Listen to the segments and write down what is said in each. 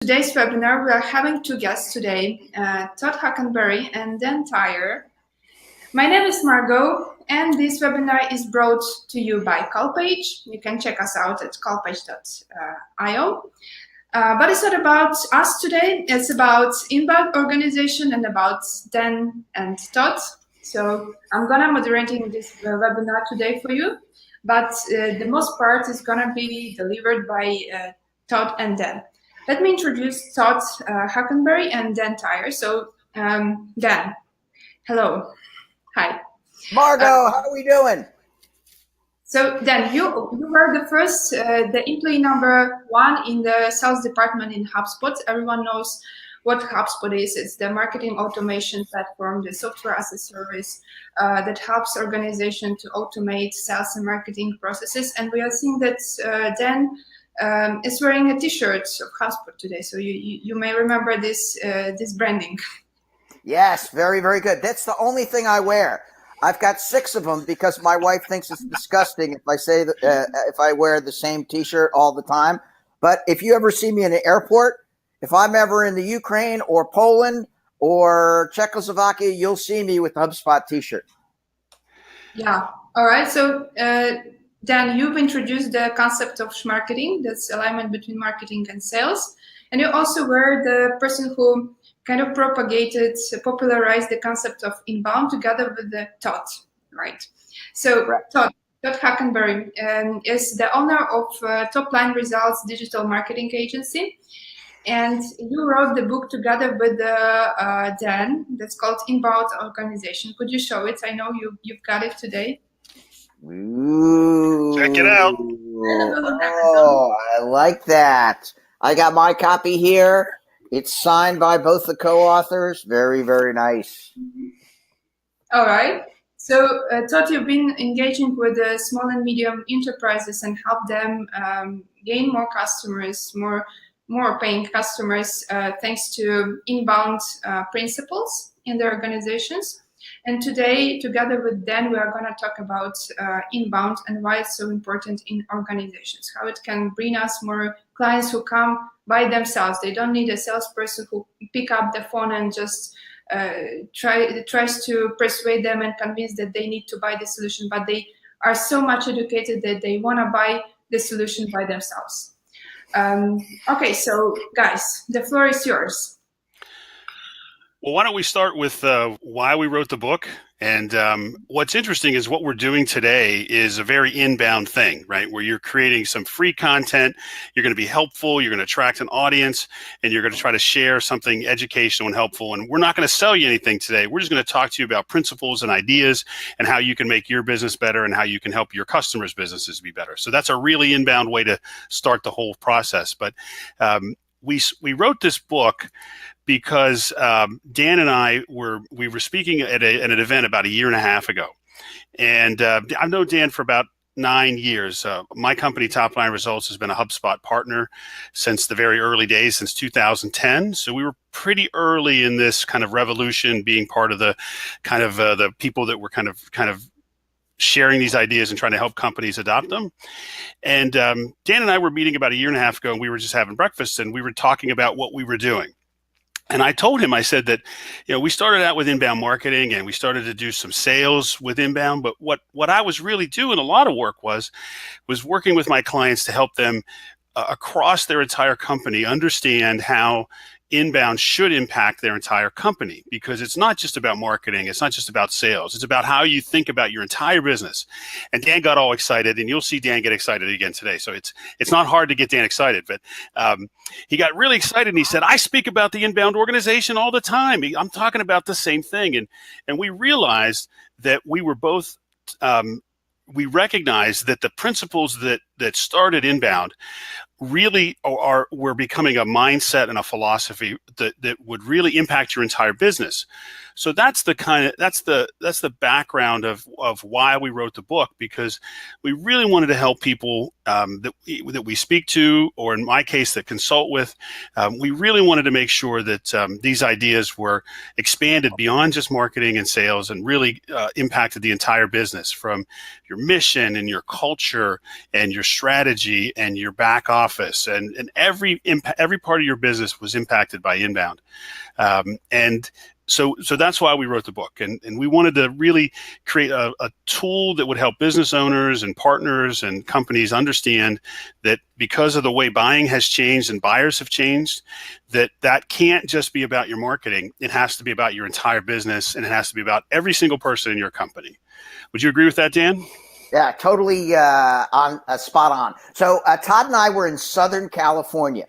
Today's webinar, we are having two guests today, Todd Hockenberry and Dan Tyre. My name is Margot, and this webinar is brought to you by CallPage. You can check us out at callpage.io. But it's not about us today. It's about inbound organization and about Dan and Todd. So I'm gonna moderating this webinar today for you, but the most part is gonna be delivered by Todd and Dan. Let me introduce Todd Hockenberry and Dan Tyre. So Dan, hello, hi. Margot, how are we doing? So Dan, you were the first, the employee number one in the sales department in Hubspot. Everyone knows what Hubspot is. It's the marketing automation platform, the software as a service that helps organizations to automate sales and marketing processes. And we are seeing that Dan is wearing a T-shirt of Hubspot today. So you may remember this this branding. Yes, very, very good. That's the only thing I wear. I've got 6 of them because my wife thinks it's disgusting if I say that, if I wear the same T-shirt all the time. But if you ever see me in an airport, if I'm ever in the Ukraine or Poland or Czechoslovakia, you'll see me with the HubSpot T-shirt. Yeah. All right. So Dan, you've introduced the concept of marketing. That's alignment between marketing and sales, and you also were the person who kind of popularized the concept of inbound together with the Todd, right? So right. Todd Hockenberry is the owner of Top Line Results digital marketing agency. And you wrote the book together with Dan that's called Inbound Organization. Could you show it? I know you've got it today. Ooh. Check it out. Oh, I like that. I got my copy here. It's signed by both the co-authors. Very, very nice. All right. So, Todd, you've been engaging with the small and medium enterprises and help them gain more customers, more paying customers, thanks to inbound principles in their organizations. And today, together with Dan, we are going to talk about inbound and why it's so important in organizations, how it can bring us more clients who come by themselves. They don't need a salesperson who pick up the phone and just tries to persuade them and convince that they need to buy the solution, but they are so much educated that they want to buy the solution by themselves. Okay, so guys, the floor is yours. Well, why don't we start with why we wrote the book? And what's interesting is what we're doing today is a very inbound thing, right? Where you're creating some free content, you're going to be helpful, you're going to attract an audience, and you're going to try to share something educational and helpful. And we're not going to sell you anything today. We're just going to talk to you about principles and ideas and how you can make your business better and how you can help your customers' businesses be better. So that's a really inbound way to start the whole process. But we wrote this book because Dan and I were speaking at an event about a year and a half ago. And I've known Dan for about 9 years. My company, Top Line Results, has been a HubSpot partner since the very early days, since 2010. So we were pretty early in this kind of revolution, being part of the kind of the people that were kind of sharing these ideas and trying to help companies adopt them. And Dan and I were meeting about a year and a half ago, and we were just having breakfast, and we were talking about what we were doing. And I told him, I said that, we started out with inbound marketing and we started to do some sales with inbound. But what I was really doing a lot of work was working with my clients to help them across their entire company understand how inbound should impact their entire company, because it's not just about marketing. It's not just about sales. It's about how you think about your entire business. And Dan got all excited, and you'll see Dan get excited again today. So it's not hard to get Dan excited, but he got really excited and he said, I speak about the inbound organization all the time. I'm talking about the same thing. And we realized that we were both, we recognized that the principles that started inbound really were becoming a mindset and a philosophy that would really impact your entire business. So that's the background of why we wrote the book, because we really wanted to help people that we speak to, or in my case, that consult with. We really wanted to make sure that these ideas were expanded beyond just marketing and sales, and really impacted the entire business, from your mission and your culture and your strategy and your back office office, and every part of your business was impacted by inbound. And so that's why we wrote the book. And we wanted to really create a tool that would help business owners and partners and companies understand that because of the way buying has changed and buyers have changed, that can't just be about your marketing. It has to be about your entire business, and it has to be about every single person in your company. Would you agree with that, Dan? Yeah, totally spot on. So Todd and I were in Southern California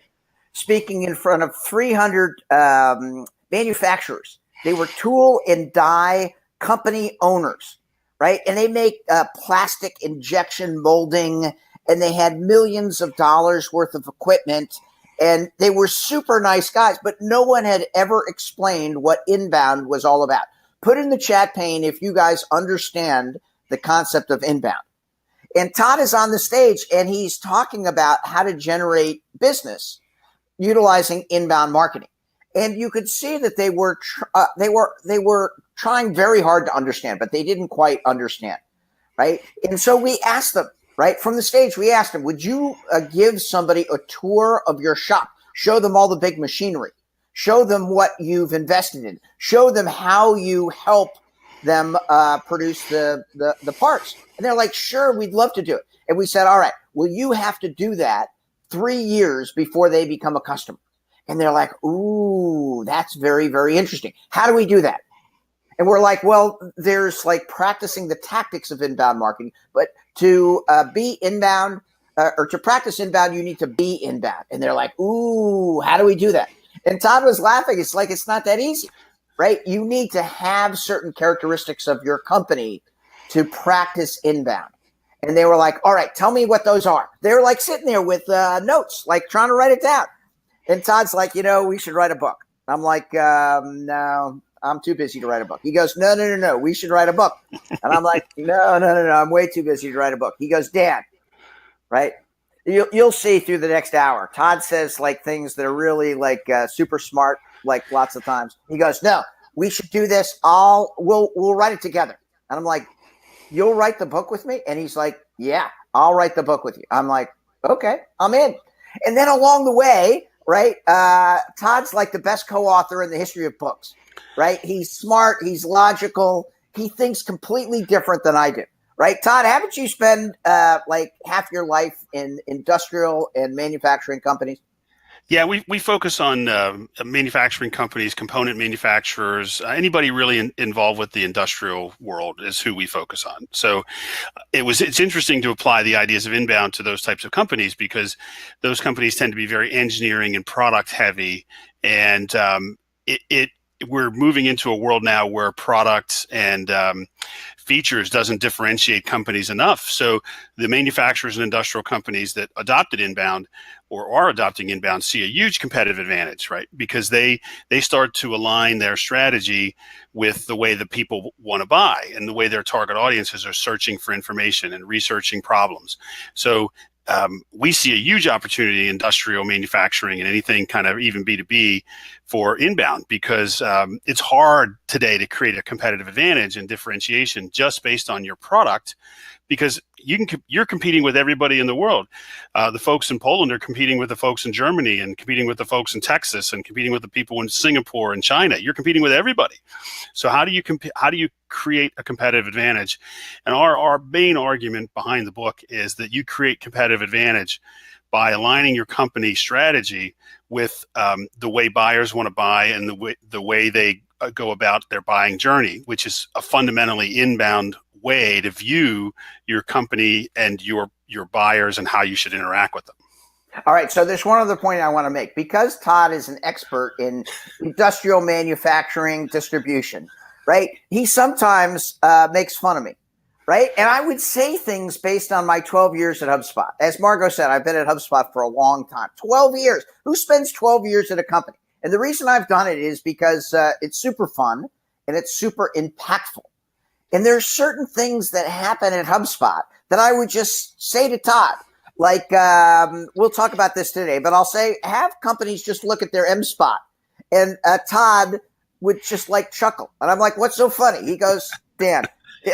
speaking in front of 300 manufacturers. They were tool and die company owners, right? And they make plastic injection molding, and they had millions of dollars worth of equipment, and they were super nice guys, but no one had ever explained what inbound was all about. Put in the chat pane if you guys understand the concept of inbound. And Todd is on the stage, and he's talking about how to generate business utilizing inbound marketing. And you could see that they were trying very hard to understand, but they didn't quite understand, right? And so we asked them, right, from the stage, we asked them, would you give somebody a tour of your shop, show them all the big machinery, show them what you've invested in, show them how you help them produce the parts? And they're like, sure, we'd love to do it. And we said, all right, well, you have to do that 3 years before they become a customer. And they're like, ooh, that's very, very interesting. How do we do that? And we're like, well, there's like practicing the tactics of inbound marketing, but to be inbound or to practice inbound, you need to be inbound. And they're like, ooh, how do we do that? And Todd was laughing. It's like, it's not that easy, right? You need to have certain characteristics of your company to practice inbound. And they were like, all right, tell me what those are. They were like sitting there with notes, like trying to write it down. And Todd's like, we should write a book. I'm like, no, I'm too busy to write a book. He goes, no, we should write a book. And I'm like, no, I'm way too busy to write a book. He goes, Dan, right? You'll see through the next hour. Todd says like things that are really like super smart, like lots of times. He goes, no, we should do this. We'll write it together. And I'm like, you'll write the book with me? And he's like, yeah, I'll write the book with you. I'm like, okay, I'm in. And then along the way, right, Todd's like the best co-author in the history of books, right? He's smart. He's logical. He thinks completely different than I do, right? Todd, haven't you spent like half your life in industrial and manufacturing companies? Yeah, we focus on manufacturing companies, component manufacturers, anybody really involved with the industrial world is who we focus on. So it's interesting to apply the ideas of inbound to those types of companies because those companies tend to be very engineering and product heavy, and we're moving into a world now where products and features doesn't differentiate companies enough. So the manufacturers and industrial companies that adopted inbound or are adopting inbound see a huge competitive advantage, right? Because they start to align their strategy with the way that people want to buy and the way their target audiences are searching for information and researching problems. So we see a huge opportunity in industrial manufacturing and anything kind of even B2B for inbound because it's hard today to create a competitive advantage and differentiation just based on your product because you're competing with everybody in the world. The folks in Poland are competing with the folks in Germany and competing with the folks in Texas and competing with the people in Singapore and China. You're competing with everybody. So how do you create a competitive advantage? And our main argument behind the book is that you create competitive advantage by aligning your company strategy with the way buyers want to buy and the way they go about their buying journey, which is a fundamentally inbound way to view your company and your buyers and how you should interact with them. All right. So there's one other point I want to make. Because Todd is an expert in industrial manufacturing distribution, right? He sometimes makes fun of me, right? And I would say things based on my 12 years at HubSpot. As Margot said, I've been at HubSpot for a long time, 12 years. Who spends 12 years at a company? And the reason I've done it is because it's super fun and it's super impactful. And there's certain things that happen at HubSpot that I would just say to Todd, like, we'll talk about this today, but I'll say, have companies just look at their MSpot. And Todd would just like chuckle. And I'm like, what's so funny? He goes, Dan,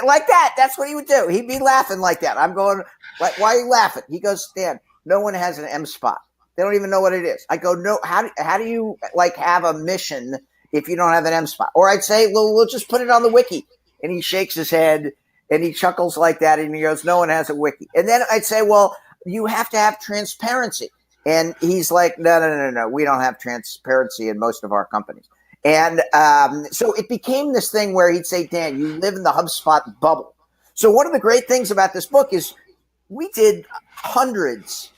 like that. That's what he would do. He'd be laughing like that. I'm going, like, why are you laughing? He goes, Dan, no one has an MSpot. They don't even know what it is. I go, no, how do you like have a mission if you don't have an MSpot? Or I'd say, well, we'll just put it on the wiki. And he shakes his head and he chuckles like that. And he goes, no one has a wiki. And then I'd say, well, you have to have transparency. And he's like, no. We don't have transparency in most of our companies. And so it became this thing where he'd say, Dan, you live in the HubSpot bubble. So one of the great things about this book is we did hundreds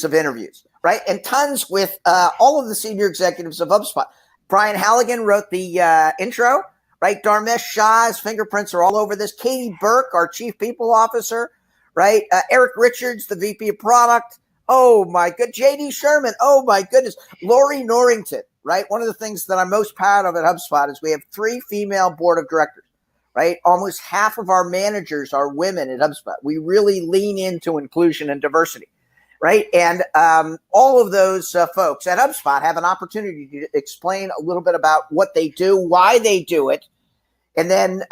of interviews, right? And tons with all of the senior executives of HubSpot. Brian Halligan wrote the intro, right? Dharmesh Shah's fingerprints are all over this. Katie Burke, our chief people officer, right? Eric Richards, the VP of product. Oh my good. JD Sherman. Oh my goodness. Lori Norrington, right? One of the things that I'm most proud of at HubSpot is we have 3 female board of directors, right? Almost half of our managers are women at HubSpot. We really lean into inclusion and diversity, right? And all of those folks at HubSpot have an opportunity to explain a little bit about what they do, why they do it. And then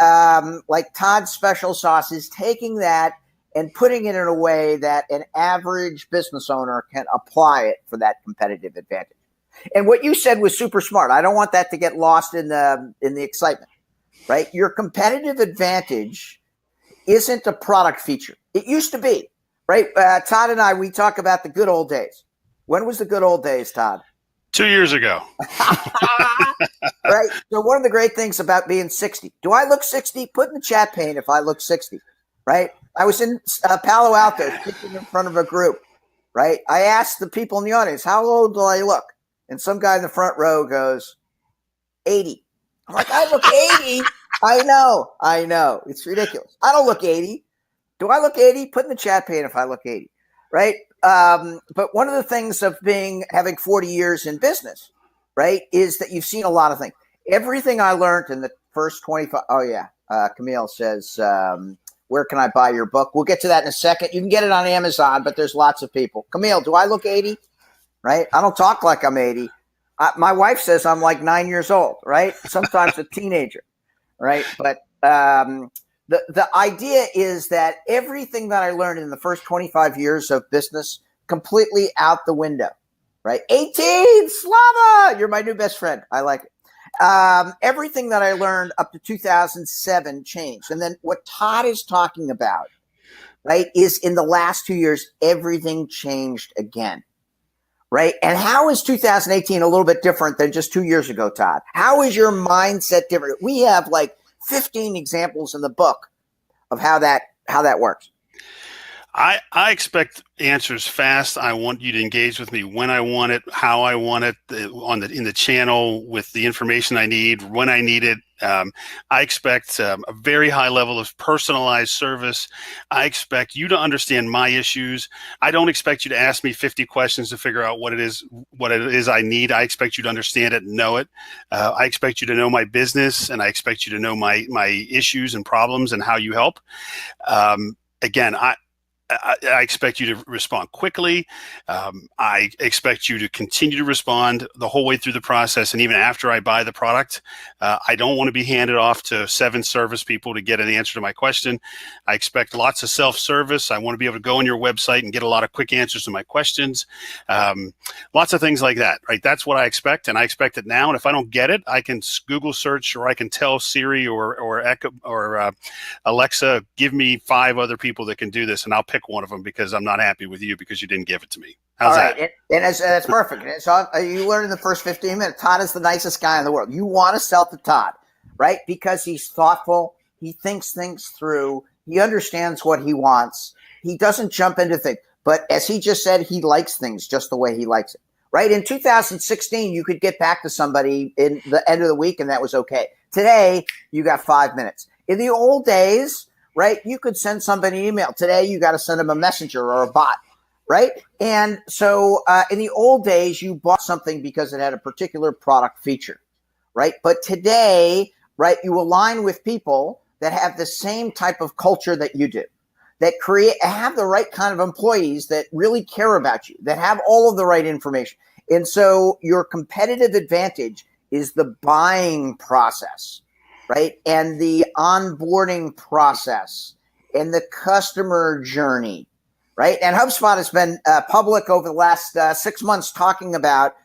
like Todd's special sauce is taking that and putting it in a way that an average business owner can apply it for that competitive advantage. And what you said was super smart. I don't want that to get lost in the excitement, right? Your competitive advantage isn't a product feature. It used to be, right? Todd and I, we talk about the good old days. When was the good old days, Todd? 2 years ago. Right. So one of the great things about being 60, do I look 60? Put in the chat pane if I look 60, right? I was in Palo Alto speaking in front of a group, right? I asked the people in the audience, how old do I look? And some guy in the front row goes, 80. I'm like, I look 80. I know. It's ridiculous. I don't look 80. Do I look 80? Put in the chat pane if I look 80, right? But one of the things of having 40 years in business, right, is that you've seen a lot of things. Everything I learned in the first 25. Oh, yeah. Camille says, where can I buy your book? We'll get to that in a second. You can get it on Amazon, but there's lots of people. Camille, do I look 80? Right? I don't talk like I'm 80. My wife says I'm like 9 years old, right? Sometimes a teenager, right? But the idea is that everything that I learned in the first 25 years of business completely out the window, right? 18, Slava, you're my new best friend. I like it. Everything that I learned up to 2007 changed. And then what Todd is talking about, right, is in the last 2 years, everything changed again, right? And how is 2018 a little bit different than just 2 years ago, Todd? How is your mindset different? We have like 15 examples in the book of how that works. I expect answers fast. I want you to engage with me when I want it, how I want it, in the channel with the information I need, when I need it. I expect a very high level of personalized service. I expect you to understand my issues. I don't expect you to ask me 50 questions to figure out what it is I need. I expect you to understand it and know it. I expect you to know my business, and I expect you to know my issues and problems and how you help. Again, I expect you to respond quickly. I expect you to continue to respond the whole way through the process. And even after I buy the product, I don't want to be handed off to 7 service people to get an answer to my question. I expect lots of self-service. I want to be able to go on your website and get a lot of quick answers to my questions. Lots of things like that, right? That's what I expect. And I expect it now. And if I don't get it, I can Google search, or I can tell Siri or Echo or Alexa, give me 5 other people that can do this. And I'll pick one of them because I'm not happy with you because you didn't give it to me. How's that? And that's perfect. So you learned in the first 15 minutes, Todd is the nicest guy in the world. You want to sell to Todd, right? Because he's thoughtful. He thinks things through. He understands what he wants. He doesn't jump into things. But as he just said, he likes things just the way he likes it, right? In 2016, you could get back to somebody in the end of the week and that was okay. Today, you got 5 minutes. In the old days, right, you could send somebody an email. Today, you got to send them a messenger or a bot, right? And so in the old days, you bought something because it had a particular product feature, right? But today, right, you align with people that have the same type of culture that you do, that have the right kind of employees that really care about you, that have all of the right information. And so your competitive advantage is the buying process, right? And the onboarding process and the customer journey, right? And HubSpot has been public over the last 6 months talking about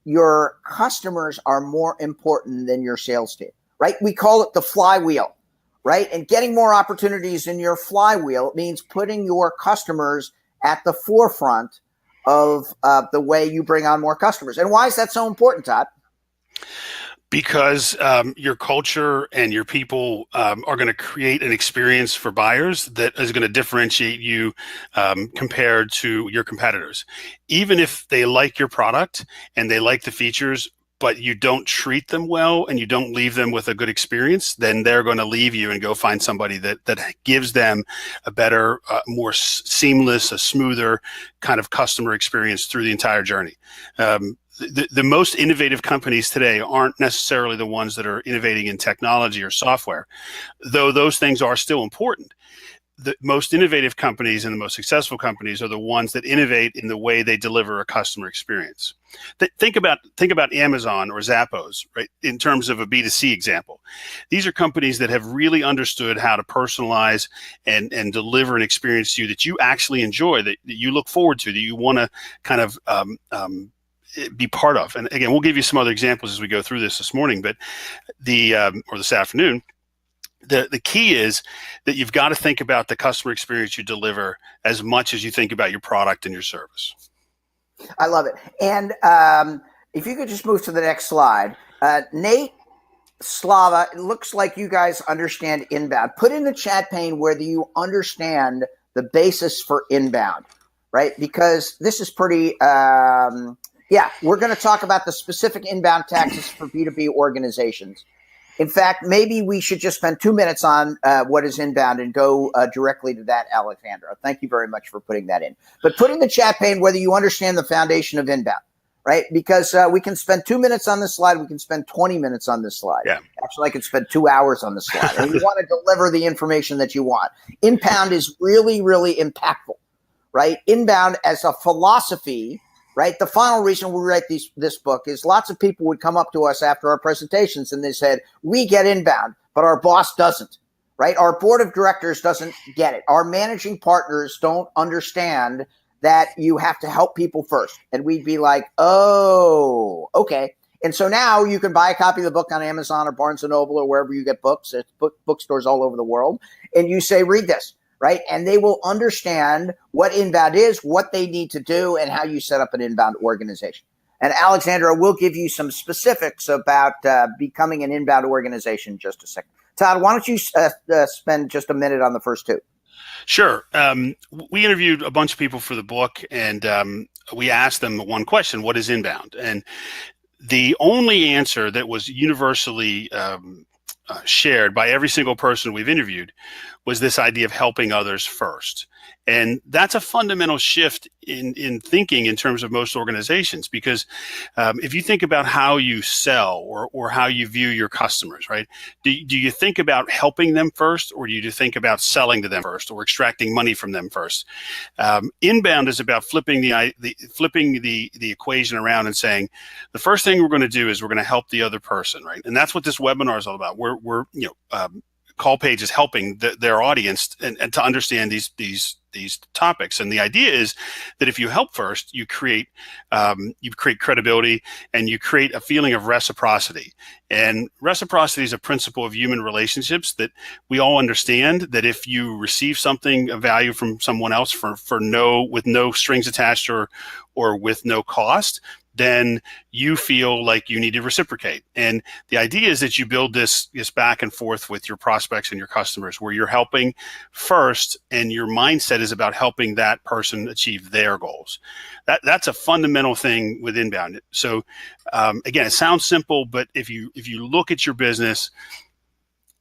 your customers are more important than your sales team, right? We call it the flywheel, right? And getting more opportunities in your flywheel means putting your customers at the forefront of the way you bring on more customers. And why is that so important, Todd? Because your culture and your people are going to create an experience for buyers that is going to differentiate you compared to your competitors. Even if they like your product and they like the features, but you don't treat them well and you don't leave them with a good experience, then they're going to leave you and go find somebody that gives them a better, more seamless, a smoother kind of customer experience through the entire journey. The most innovative companies today aren't necessarily the ones that are innovating in technology or software, though those things are still important. The most innovative companies and the most successful companies are the ones that innovate in the way they deliver a customer experience. Think about Amazon or Zappos, right? In terms of a B2C example, these are companies that have really understood how to personalize and deliver an experience to you that you actually enjoy, that you look forward to, that you want to kind of be part of. And again, we'll give you some other examples as we go through this morning, but or this afternoon. The key is that you've got to think about the customer experience you deliver as much as you think about your product and your service. I love it. And if you could just move to the next slide. Nate, Slava, it looks like you guys understand inbound. Put in the chat pane whether you understand the basis for inbound, right? Because this is pretty we're going to talk about the specific inbound tactics for B2B organizations. In fact, maybe we should just spend 2 minutes on what is inbound and go directly to that, Alexandra. Thank you very much for putting that in. But put in the chat pane whether you understand the foundation of inbound, right? Because we can spend 2 minutes on this slide. We can spend 20 minutes on this slide. Yeah. Actually, I could spend 2 hours on this slide. And you want to deliver the information that you want. Inbound is really, really impactful, right? Inbound as a philosophy, right? The final reason we write this book is lots of people would come up to us after our presentations and they said, we get inbound, but our boss doesn't, right? Our board of directors doesn't get it. Our managing partners don't understand that you have to help people first. And we'd be like, oh, okay. And so now you can buy a copy of the book on Amazon or Barnes & Noble or wherever you get books. It's bookstores all over the world. And you say, read this. Right. And they will understand what inbound is, what they need to do, and how you set up an inbound organization. And Alexandra will give you some specifics about becoming an inbound organization in just a second. Todd, why don't you spend just a minute on the first two? Sure. We interviewed a bunch of people for the book, and we asked them one question: what is inbound? And the only answer that was universally shared by every single person we've interviewed was this idea of helping others first. And that's a fundamental shift in thinking in terms of most organizations, because if you think about how you sell or how you view your customers, right? Do you think about helping them first, or do you think about selling to them first or extracting money from them first? Inbound is about flipping the equation around and saying, the first thing we're going to do is we're going to help the other person, right? And that's what this webinar is all about. We're CallPage is helping their audience and to understand these topics. And the idea is that if you help first, you create credibility and you create a feeling of reciprocity. And reciprocity is a principle of human relationships that we all understand, that if you receive something of value from someone else with no strings attached or with no cost, then you feel like you need to reciprocate. And the idea is that you build this back and forth with your prospects and your customers, where you're helping first and your mindset is about helping that person achieve their goals. That's a fundamental thing with inbound. So again, it sounds simple, but if you look at your business,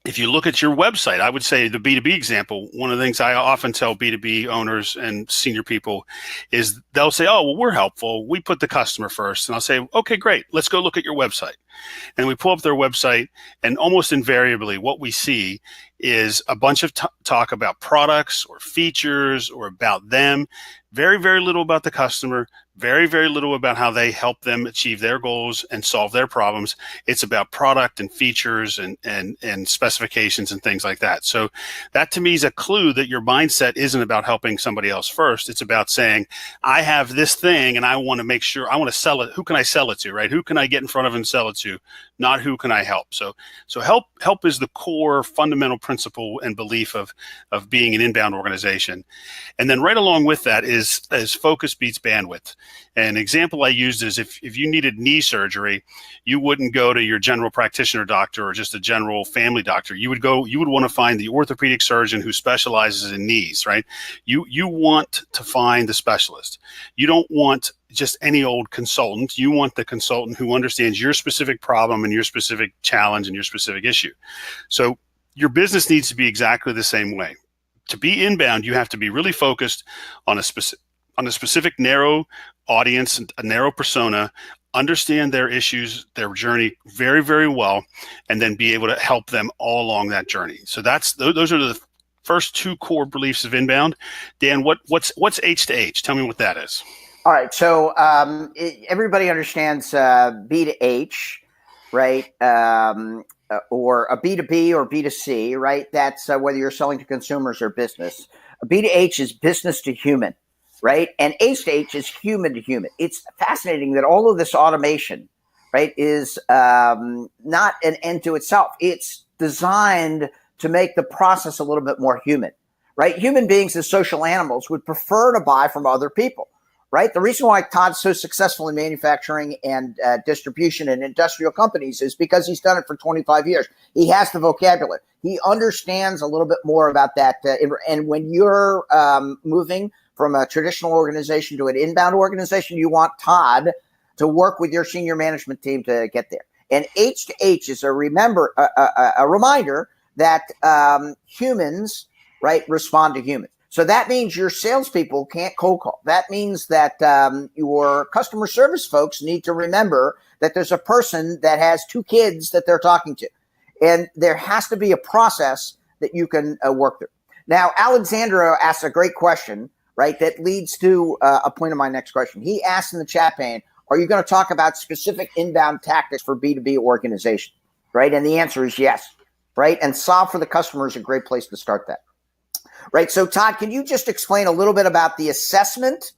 if you look at your website, I would say the B2B example, one of the things I often tell B2B owners and senior people is they'll say, oh, well, we're helpful. We put the customer first. And I'll say, okay, great. Let's go look at your website. And we pull up their website, and almost invariably what we see is a bunch of talk about products or features or about them. Very, very little about the customer, very, very little about how they help them achieve their goals and solve their problems. It's about product and features and specifications and things like that. So that to me is a clue that your mindset isn't about helping somebody else first. It's about saying, I have this thing and I want to make sure I want to sell it. Who can I sell it to, right? Who can I get in front of and sell it to? Not who can I help. So help is the core fundamental principle and belief of being an inbound organization. And then right along with that is focus beats bandwidth. An example I used is if you needed knee surgery, you wouldn't go to your general practitioner doctor or just a general family doctor. You would want to find the orthopedic surgeon who specializes in knees, right? You want to find the specialist. You don't want just any old consultant. You want the consultant who understands your specific problem and your specific challenge and your specific issue. So your business needs to be exactly the same way. To be inbound, you have to be really focused on a specific narrow audience, a narrow persona, understand their issues, their journey very, very well, and then be able to help them all along that journey. So those are the first two core beliefs of inbound. Dan, what's H to H? Tell me what that is. All right. So everybody understands B to H, right? Or a B2B or B2C, right? That's whether you're selling to consumers or business. A B to H is business to human, right? And H to H is human to human. It's fascinating that all of this automation, right, is not an end to itself. It's designed to make the process a little bit more human, right? Human beings as social animals would prefer to buy from other people. Right. The reason why Todd's so successful in manufacturing and distribution and industrial companies is because he's done it for 25 years. He has the vocabulary. He understands a little bit more about that. And when you're moving from a traditional organization to an inbound organization, you want Todd to work with your senior management team to get there. And H to H is a reminder that humans, right, respond to humans. So that means your salespeople can't cold call. That means that your customer service folks need to remember that there's a person that has 2 kids that they're talking to. And there has to be a process that you can work through. Now, Alexandra asked a great question, right, that leads to a point of my next question. He asked in the chat pane, are you going to talk about specific inbound tactics for B2B organization, right? And the answer is yes, right? And solve for the customer is a great place to start that. Right. So, Todd, can you just explain a little bit about the assessment,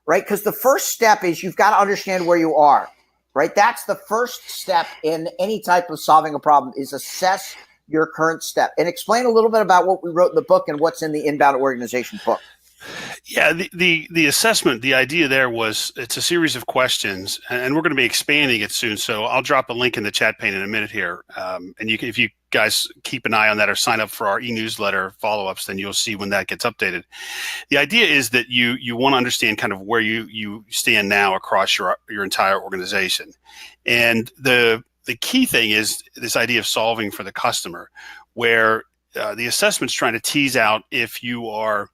right? Because the first step is you've got to understand where you are, right? That's the first step in any type of solving a problem is assess your current step. And explain a little bit about what we wrote in the book and what's in the inbound organization book. Yeah, the assessment, the idea there was it's a series of questions, and we're going to be expanding it soon. So I'll drop a link in the chat pane in a minute here. And if you guys keep an eye on that or sign up for our e-newsletter follow-ups, then you'll see when that gets updated. The idea is that you want to understand kind of where you stand now across your entire organization. And the key thing is this idea of solving for the customer, where the assessment's trying to tease out if you are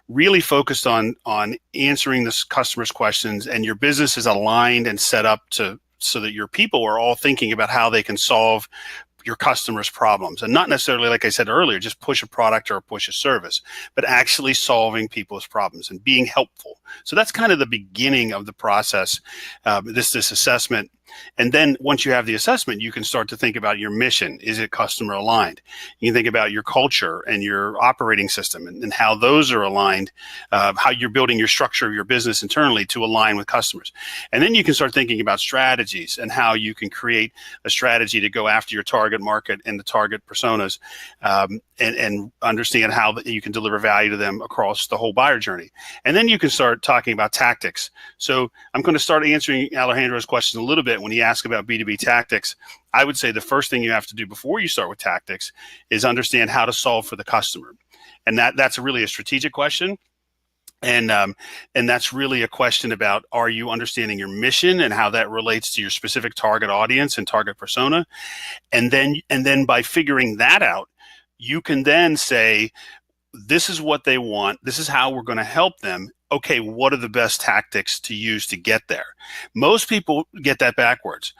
really focused on answering this customer's questions and your business is aligned and set up so that your people are all thinking about how they can solve your customers' problems, and not necessarily, like I said earlier, just push a product or push a service, but actually solving people's problems and being helpful. So that's kind of the beginning of the process, this assessment. And then once you have the assessment, you can start to think about your mission. Is it customer aligned? You can think about your culture and your operating system and how those are aligned, how you're building your structure of your business internally to align with customers. And then you can start thinking about strategies and how you can create a strategy to go after your target market and the target personas, and understand how you can deliver value to them across the whole buyer journey. And then you can start talking about tactics. So I'm going to start answering Alejandro's question a little bit. When he asks about B2B tactics, I would say the first thing you have to do before you start with tactics is understand how to solve for the customer. And that's really a strategic question. And that's really a question about, are you understanding your mission and how that relates to your specific target audience and target persona? And then by figuring that out, you can then say, this is what they want. This is how we're going to help them. okay, what are the best tactics to use to get there? Most people get that backwards.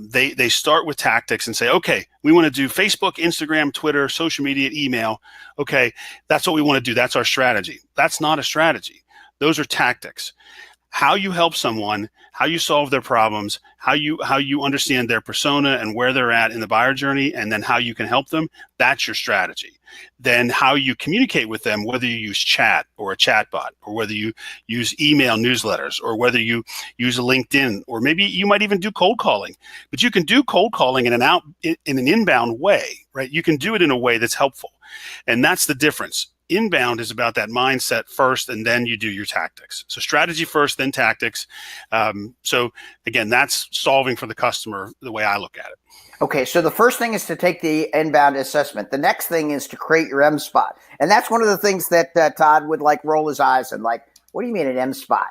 They start with tactics and say, okay, we want to do Facebook, Instagram, Twitter, social media, email. Okay, that's what we want to do. That's our strategy. That's not a strategy. Those are tactics. How you help someone, how you solve their problems, how you understand their persona and where they're at in the buyer journey, and then how you can help them, that's your strategy. Then how you communicate with them, whether you use chat or a chatbot, or whether you use email newsletters, or whether you use a LinkedIn, or maybe you might even do cold calling. But you can do cold calling in an inbound way, right? You can do it in a way that's helpful. And that's the difference. Inbound is about that mindset first, and then you do your tactics. So strategy first, then tactics. So again, that's solving for the customer the way I look at it. Okay, so the first thing is to take the inbound assessment. The next thing is to create your MSpot. And that's one of the things that Todd would like roll his eyes and like, what do you mean an MSpot?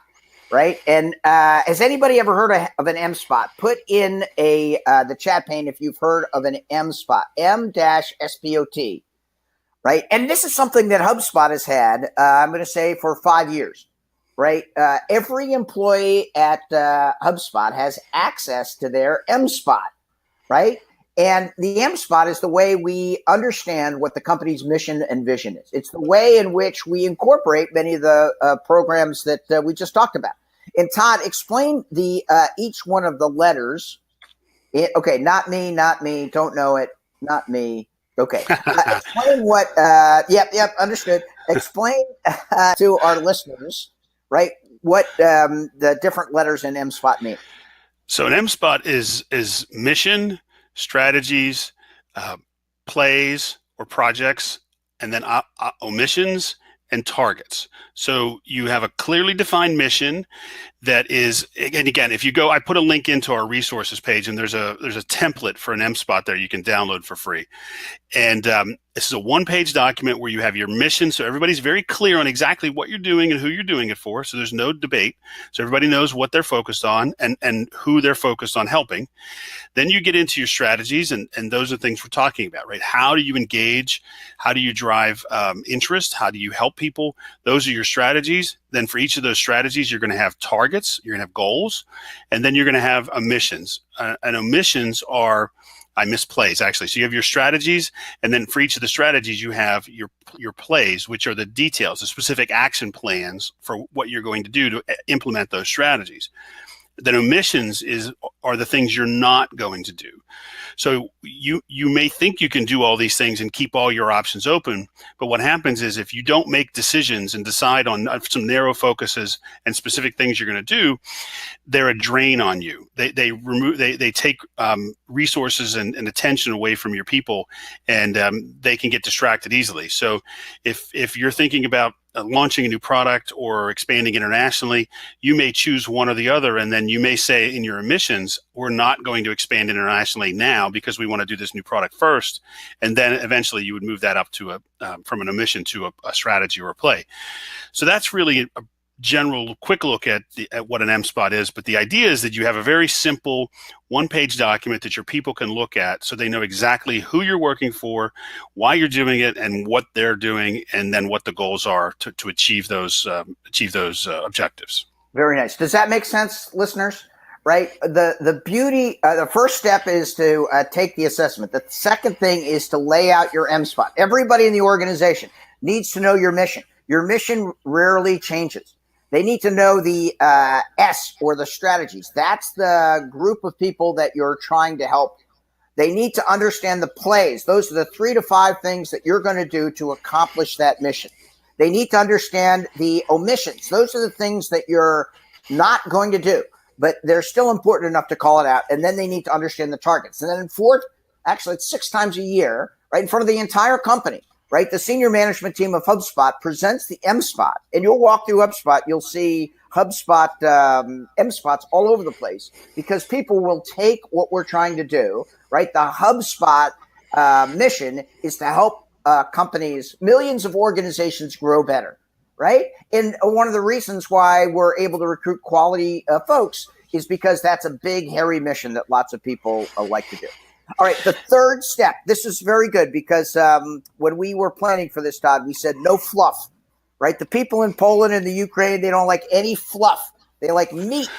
Right? And has anybody ever heard of an MSpot? Put in the chat pane if you've heard of an MSpot, M-SPOT. Right. And this is something that HubSpot has had, I'm going to say, for 5 years. Right. Every employee at HubSpot has access to their MSpot. Right. And the MSpot is the way we understand what the company's mission and vision is. It's the way in which we incorporate many of the programs that we just talked about. And Todd, explain each one of the letters. Okay. Not me. Don't know it. Not me. Okay. Explain what, yep, understood. Explain to our listeners, right, what the different letters in MSpot mean. So an MSpot is mission, strategies, plays or projects, and then omissions and targets. So you have a clearly defined mission that is, and again, if you go, I put a link into our resources page, and there's a template for an MSpot there you can download for free. And this is a one-page document where you have your mission, so everybody's very clear on exactly what you're doing and who you're doing it for. So there's no debate. So everybody knows what they're focused on and who they're focused on helping. Then you get into your strategies, and those are things we're talking about, right? How do you engage? How do you drive interest? How do you help people? Those are your strategies. Then for each of those strategies, you're going to have targets, you're going to have goals, and then you're going to have omissions. And omissions are, I miss plays actually. So you have your strategies, and then for each of the strategies, you have your plays, which are the details, the specific action plans for what you're going to do to implement those strategies. Then omissions are the things you're not going to do. So you may think you can do all these things and keep all your options open, but what happens is if you don't make decisions and decide on some narrow focuses and specific things you're going to do, they're a drain on you. They take resources and attention away from your people, and they can get distracted easily. So if you're thinking about launching a new product or expanding internationally, you may choose one or the other, and then you may say in your omissions, we're not going to expand internationally now because we want to do this new product first, and then eventually you would move that up to from an omission to a strategy or a play. So that's really a general quick look at what an MSpot is, but the idea is that you have a very simple one-page document that your people can look at so they know exactly who you're working for, why you're doing it, and what they're doing, and then what the goals are to achieve those objectives. Very nice. Does that make sense, listeners? Right? The beauty, the first step is to take the assessment. The second thing is to lay out your MSpot. Everybody in the organization needs to know your mission. Your mission rarely changes. They need to know the S, or the strategies. That's the group of people that you're trying to help. They need to understand the plays. Those are the 3 to 5 things that you're going to do to accomplish that mission. They need to understand the omissions. Those are the things that you're not going to do, but they're still important enough to call it out. And then they need to understand the targets. And then in fourth, actually it's 6 times a year, right, in front of the entire company. Right, the senior management team of HubSpot presents the MSpot, and you'll walk through HubSpot. You'll see HubSpot MSpots all over the place because people will take what we're trying to do. Right, the HubSpot mission is to help companies, millions of organizations, grow better. Right, and one of the reasons why we're able to recruit quality folks is because that's a big, hairy mission that lots of people like to do. All right, the third step. This is very good because when we were planning for this, Todd, we said no fluff. right? The people in Poland and the Ukraine, they don't like any fluff. They like meat,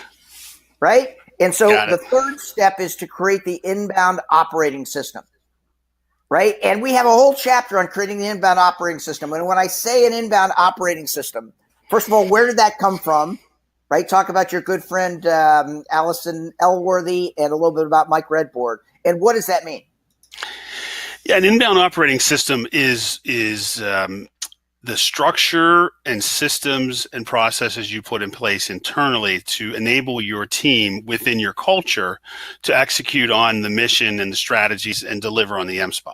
right? And so the third step is to create the inbound operating system, right? And we have a whole chapter on creating the inbound operating system. And when I say an inbound operating system, first of all, where did that come from? Right? Talk about your good friend, Allison Elworthy, and a little bit about Mike Redboard. And what does that mean? Yeah, an inbound operating system is the structure and systems and processes you put in place internally to enable your team within your culture to execute on the mission and the strategies and deliver on the MSpot.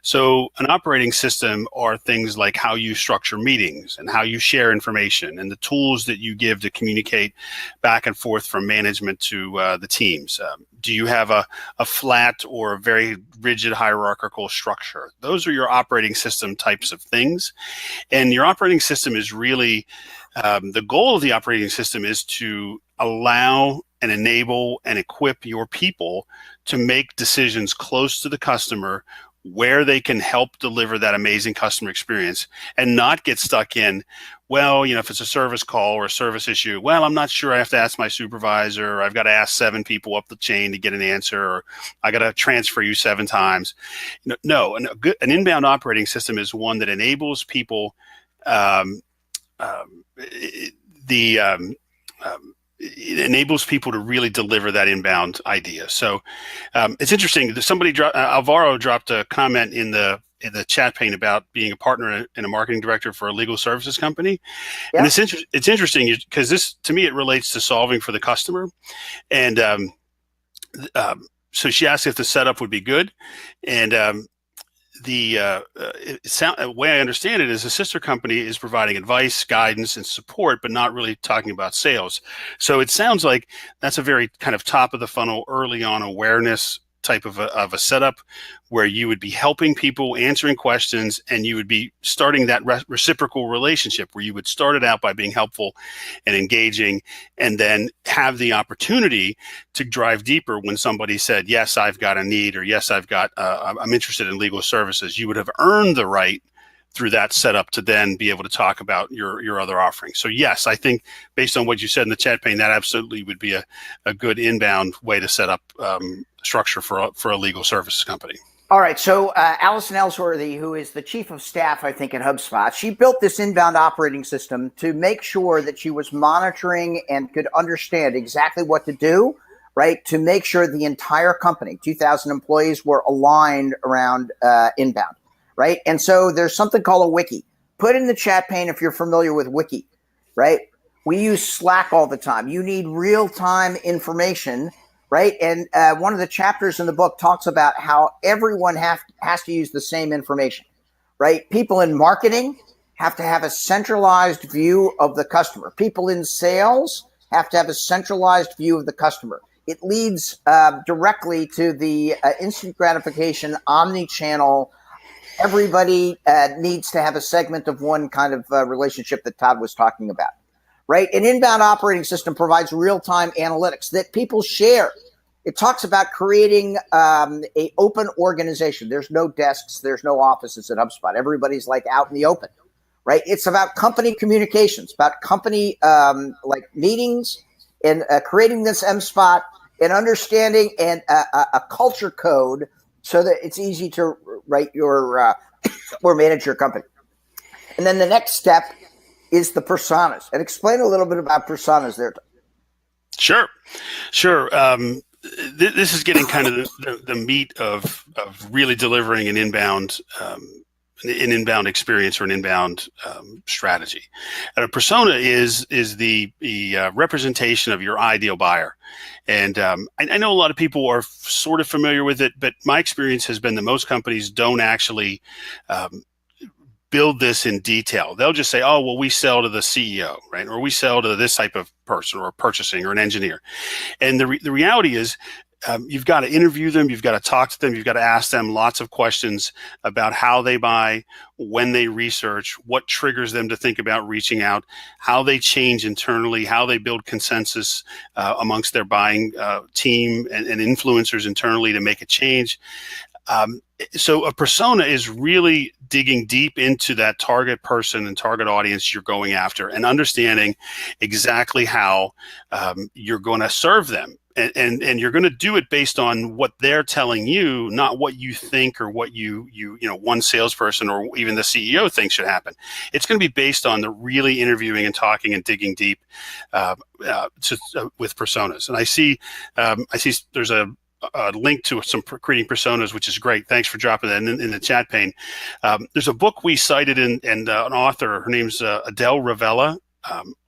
So an operating system are things like how you structure meetings and how you share information and the tools that you give to communicate back and forth from management to the teams. Do you have a flat or a very rigid hierarchical structure? Those are your operating system types of things. And your operating system is really, the goal of the operating system is to allow and enable and equip your people to make decisions close to the customer where they can help deliver that amazing customer experience and not get stuck in, well, if it's a service call or a service issue, well, I'm not sure, I have to ask my supervisor, or I've got to ask 7 people up the chain to get an answer, or I got to transfer you 7 times. No, an inbound operating system is one that enables people it enables people to really deliver that inbound idea. So it's interesting. Alvaro dropped a comment in the chat pane about being a partner and a marketing director for a legal services company. Yep. And it's interesting because this, to me, it relates to solving for the customer. And so she asked if the setup would be good. And the way I understand it is a sister company is providing advice, guidance, and support, but not really talking about sales. So it sounds like that's a very kind of top of the funnel, early on awareness type of a setup where you would be helping people, answering questions, and you would be starting that reciprocal relationship where you would start it out by being helpful and engaging, and then have the opportunity to drive deeper when somebody said, yes, I've got a need, or yes, I'm interested in legal services. You would have earned the right through that setup to then be able to talk about your other offerings. So yes, I think based on what you said in the chat pane, that absolutely would be a good inbound way to set up structure for a legal services company. All right. So Allison Ellsworthy, who is the chief of staff, I think, at HubSpot, she built this inbound operating system to make sure that she was monitoring and could understand exactly what to do, right, to make sure the entire company, 2,000 employees, were aligned around inbound, right? And so there's something called a wiki. Put in the chat pane if you're familiar with wiki, right? We use Slack all the time. You need real-time information, right? And one of the chapters in the book talks about how everyone has to use the same information, right? People in marketing have to have a centralized view of the customer. People in sales have to have a centralized view of the customer. It leads directly to the instant gratification, omni-channel. Everybody needs to have a segment of one kind of relationship that Todd was talking about. Right? An inbound operating system provides real-time analytics that people share. It talks about creating a open organization. There's no desks. There's no offices at HubSpot. Everybody's like out in the open, right? It's about company communications, about company like meetings, and creating this MSpot and understanding and a culture code so that it's easy to write your or manage your company. And then the next step is the personas. And explain a little bit about personas there. Sure. This is getting kind of the meat of really delivering an inbound experience or an inbound strategy. And a persona is the representation of your ideal buyer. And I know a lot of people are sort of familiar with it, but my experience has been that most companies don't actually build this in detail. They'll just say, oh, well, we sell to the CEO, right? Or we sell to this type of person, or purchasing, or an engineer. And the reality is, you've got to interview them, you've got to talk to them, you've got to ask them lots of questions about how they buy, when they research, what triggers them to think about reaching out, how they change internally, how they build consensus amongst their buying team and influencers internally to make a change. So a persona is really digging deep into that target person and target audience you're going after and understanding exactly how you're going to serve them. And you're going to do it based on what they're telling you, not what you think or what you know one salesperson or even the CEO thinks should happen. It's going to be based on the really interviewing and talking and digging deep with personas. And I see there's a link to some creating personas, which is great. Thanks for dropping that in the chat pane. There's a book we cited and an author, her name's Adele Revella,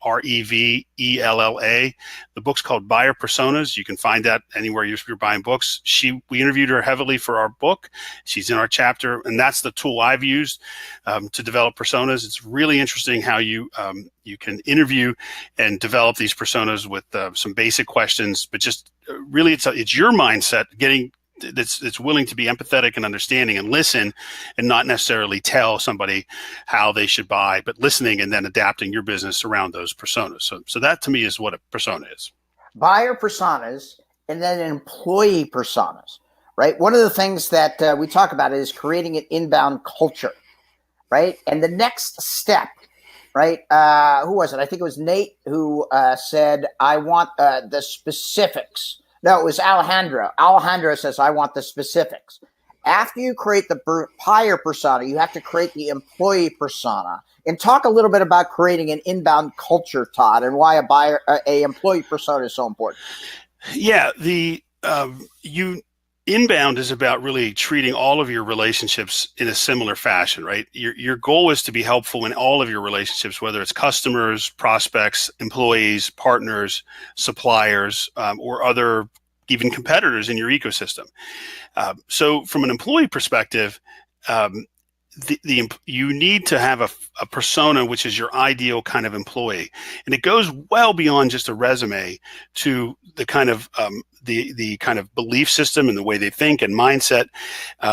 Revella. The book's called Buyer Personas. You can find that anywhere you're buying books. We interviewed her heavily for our book. She's in our chapter, and that's the tool I've used to develop personas. It's really interesting how you can interview and develop these personas with some basic questions, but just really it's your mindset that's willing to be empathetic and understanding and listen and not necessarily tell somebody how they should buy, but listening and then adapting your business around those personas. So that to me is what a persona is. Buyer personas and then employee personas, right? One of the things that we talk about is creating an inbound culture, right? And the next step, right? Who was it? I think it was Nate who said, I want the specifics. No, it was Alejandro. Alejandro says, I want the specifics. After you create the buyer persona, you have to create the employee persona. And talk a little bit about creating an inbound culture, Todd, and why a employee persona is so important. Yeah, inbound is about really treating all of your relationships in a similar fashion, right? Your goal is to be helpful in all of your relationships, whether it's customers, prospects, employees, partners, suppliers, or other even competitors in your ecosystem. So from an employee perspective, you need to have a persona, which is your ideal kind of employee. And it goes well beyond just a resume to the kind of the kind of belief system and the way they think and mindset,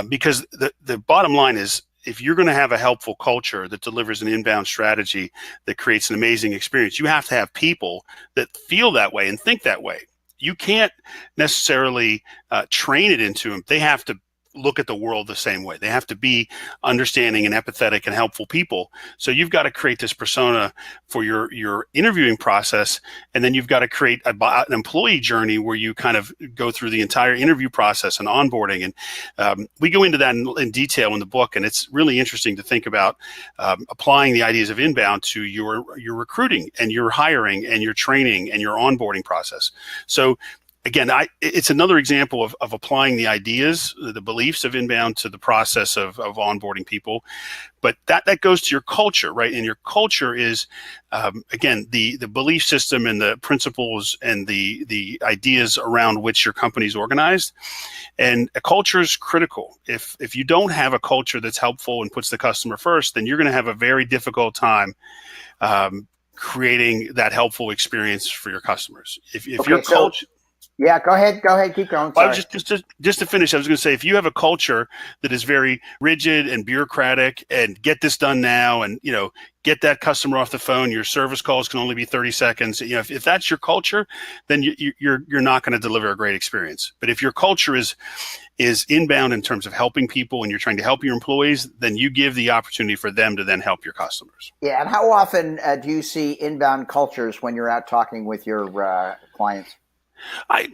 because the bottom line is, if you're going to have a helpful culture that delivers an inbound strategy that creates an amazing experience, you have to have people that feel that way and think that way. You can't necessarily train it into them. They have to look at the world the same way. They have to be understanding and empathetic and helpful people. So you've got to create this persona for your interviewing process, and then you've got to create an employee journey where you kind of go through the entire interview process and onboarding. And we go into that in detail in the book, and it's really interesting to think about applying the ideas of inbound to your recruiting and your hiring and your training and your onboarding process. So again, it's another example of applying the ideas, the beliefs of inbound to the process of onboarding people. But that goes to your culture, right? And your culture is, again, the belief system and the principles and the ideas around which your company is organized. And a culture is critical. If you don't have a culture that's helpful and puts the customer first, then you're going to have a very difficult time creating that helpful experience for your customers. If your culture... Yeah, go ahead, keep going. Well, just to finish, I was going to say, if you have a culture that is very rigid and bureaucratic and get this done now and, get that customer off the phone, your service calls can only be 30 seconds. If that's your culture, then you're not going to deliver a great experience. But if your culture is inbound in terms of helping people and you're trying to help your employees, then you give the opportunity for them to then help your customers. Yeah, and how often do you see inbound cultures when you're out talking with your clients? I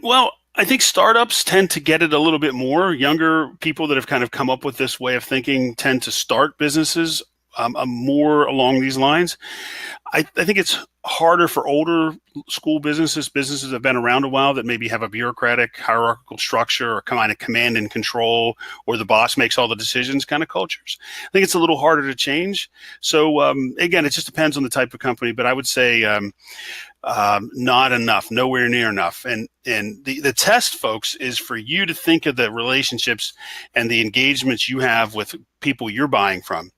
think startups tend to get it a little bit more. Younger people that have kind of come up with this way of thinking tend to start businesses more along these lines. I think it's harder for older school businesses that have been around a while that maybe have a bureaucratic hierarchical structure or kind of command and control, or the boss makes all the decisions kind of cultures. I think it's a little harder to change. So again, it just depends on the type of company, but I would say not enough, nowhere near enough. And the test, folks, is for you to think of the relationships and the engagements you have with people you're buying from,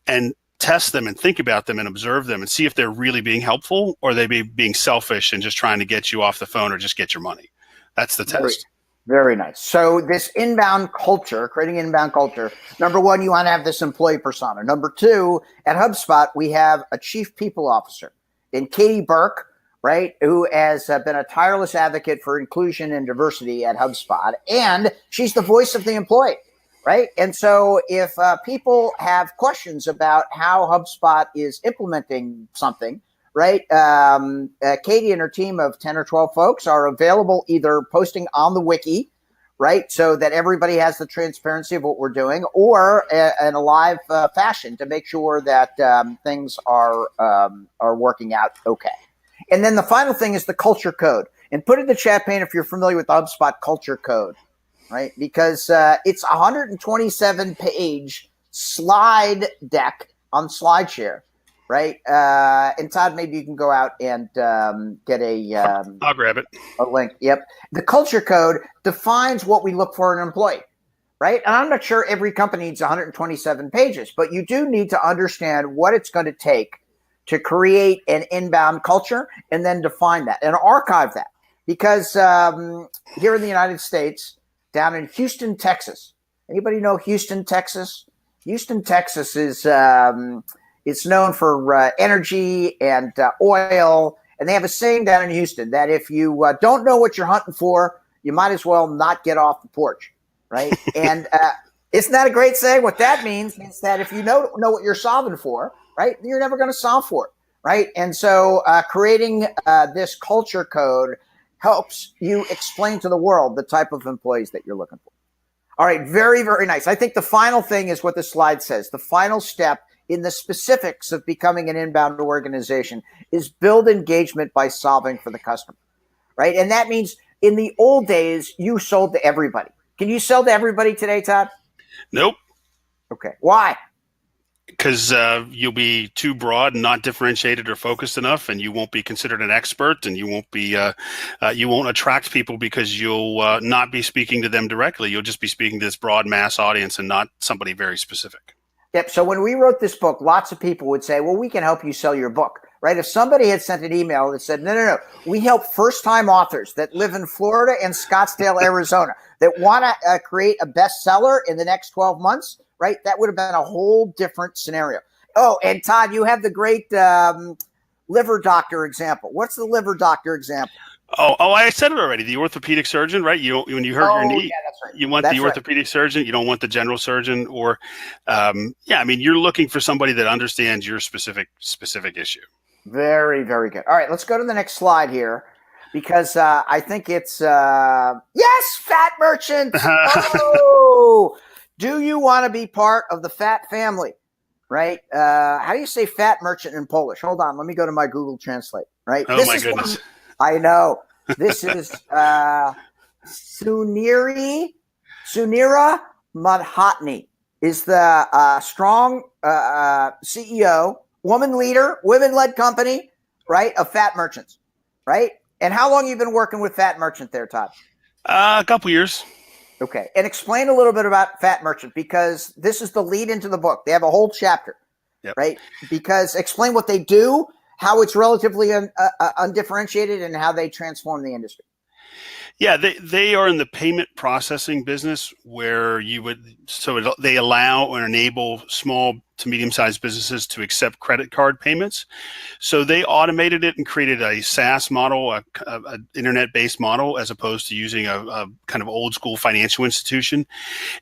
and test them and think about them and observe them and see if they're really being helpful or they be being selfish and just trying to get you off the phone or just get your money. That's the test. Very nice. So this inbound culture, creating inbound culture, number one, you want to have this employee persona. Number two, at HubSpot, we have a chief people officer in Katie Burke, right, who has been a tireless advocate for inclusion and diversity at HubSpot. And she's the voice of the employee, right? And so if people have questions about how HubSpot is implementing something, right? Katie and her team of 10 or 12 folks are available either posting on the wiki, right? So that everybody has the transparency of what we're doing, or in a live fashion to make sure that things are working out okay. And then the final thing is the culture code. And put in the chat pane if you're familiar with the HubSpot culture code, right? Because it's a 127-page slide deck on SlideShare, right? And Todd, maybe you can go out and get I'll grab it. A link. Yep. The culture code defines what we look for in an employee, right? And I'm not sure every company needs 127 pages, but you do need to understand what it's going to take to create an inbound culture and then define that and archive that. Because here in the United States, down in Houston, Texas, anybody know Houston, Texas? Houston, Texas is it's known for energy and oil. And they have a saying down in Houston that if you don't know what you're hunting for, you might as well not get off the porch, right? And isn't that a great saying? What that means is that if you know what you're solving for, right, you're never going to solve for it, right? And so creating this culture code helps you explain to the world the type of employees that you're looking for. All right, very, very nice. I think the final thing is what the slide says. The final step in the specifics of becoming an inbound organization is build engagement by solving for the customer, right? And that means in the old days, you sold to everybody. Can you sell to everybody today, Todd? Nope. Okay. Why? Because you'll be too broad and not differentiated or focused enough, and you won't be considered an expert, and you won't be you won't attract people because you'll not be speaking to them directly. You'll just be speaking to this broad mass audience and not somebody very specific. Yep. So when we wrote this book, lots of people would say, well, we can help you sell your book, right? If somebody had sent an email that said, no, we help first-time authors that live in Florida and Scottsdale, Arizona, that want to create a bestseller in the next 12 months, right? That would have been a whole different scenario. Oh, and Todd, you have the great liver doctor example. What's the liver doctor example? Oh, I said it already. The orthopedic surgeon, right? When you hurt your knee, yeah, that's right. You want the orthopedic surgeon. You don't want the general surgeon. Or, you're looking for somebody that understands your specific issue. Very, very good. All right, let's go to the next slide here, because I think it's yes, fat merchants. Oh, do you want to be part of the fat family? Right? How do you say fat merchant in Polish? Hold on, let me go to my Google Translate. Right? Oh, my goodness. I know. This is Sunira Madhatni is the strong CEO, woman leader, women-led company, right, of Fat Merchants, right? And how long have you been working with Fat Merchant there, Todd? A couple years. Okay. And explain a little bit about Fat Merchant, because this is the lead into the book. They have a whole chapter, right? Because explain what they do, how it's relatively undifferentiated, and how they transform the industry. Yeah, they are in the payment processing business where they allow or enable small to medium-sized businesses to accept credit card payments. So they automated it and created a SaaS model, a internet-based model, as opposed to using a kind of old-school financial institution.